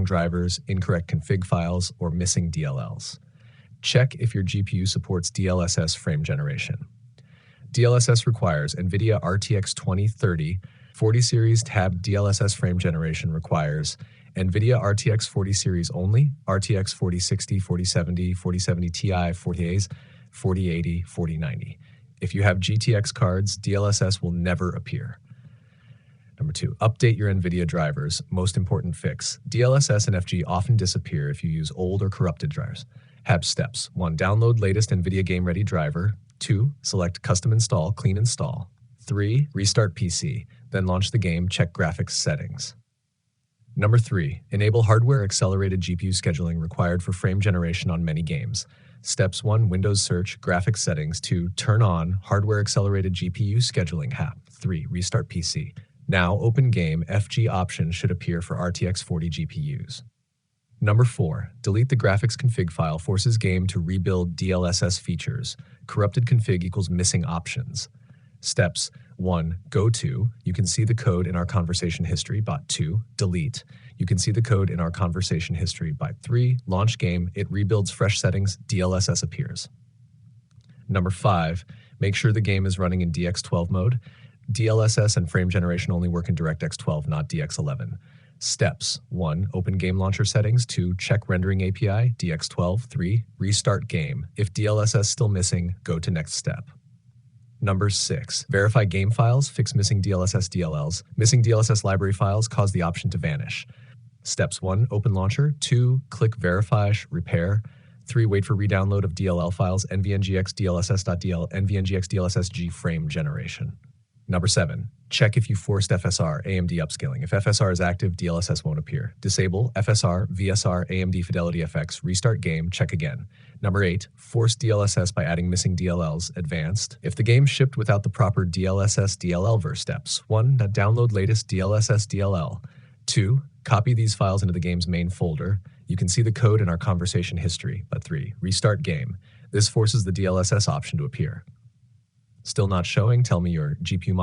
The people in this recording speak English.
wrong drivers, incorrect config files, or missing DLLs. Check if your GPU supports DLSS frame generation. DLSS requires NVIDIA RTX 2030, 40 series tab DLSS frame generation requires NVIDIA RTX 40 series only, RTX 4060, 4070, 4070 Ti, 40As, 4080, 4090. If you have GTX cards, DLSS will never appear. Number 2, update your NVIDIA drivers. Most important fix. DLSS and FG often disappear if you use old or corrupted drivers. Have steps. 1. Download latest NVIDIA Game Ready driver. 2. Select Custom Install, Clean Install. 3. Restart PC. Then launch the game, check graphics settings. Number 3. Enable hardware accelerated GPU scheduling required for frame generation on many games. Steps 1. Windows search, graphics settings. 2. Turn on hardware accelerated GPU scheduling app. 3. Restart PC. Now, open game FG option should appear for RTX 40 GPUs. Number 4. Delete the graphics config file, forces game to rebuild DLSS features. Corrupted config equals missing options. Steps 1. Go to. You can see the code in our conversation history. Bot 2. Delete. You can see the code in our conversation history. Bot 3. Launch game. It rebuilds fresh settings. DLSS appears. Number 5. Make sure the game is running in DX12 mode. DLSS and frame generation only work in DirectX 12, not DX11. Steps 1. Open game launcher settings. 2. Check rendering API, DX12. 3. Restart game. If DLSS still missing, go to next step. Number 6. Verify game files, fix missing DLSS DLLs. Missing DLSS library files cause the option to vanish. Steps 1. Open launcher. 2. Click verify, repair. 3. Wait for redownload of DLL files, NVNGX DLSS.dl, NVNGX DLSS G frame generation. Number 7. Check if you forced FSR, AMD upscaling. If FSR is active, DLSS won't appear. Disable FSR, VSR, AMD Fidelity FX, restart game, check again. Number 8. Force DLSS by adding missing DLLs, advanced. If the game shipped without the proper DLSS DLL verse steps. 1. Download latest DLSS DLL. 2. Copy these files into the game's main folder. You can see the code in our conversation history. But 3. Restart game. This forces the DLSS option to appear. Still not showing? Tell me your GPU model.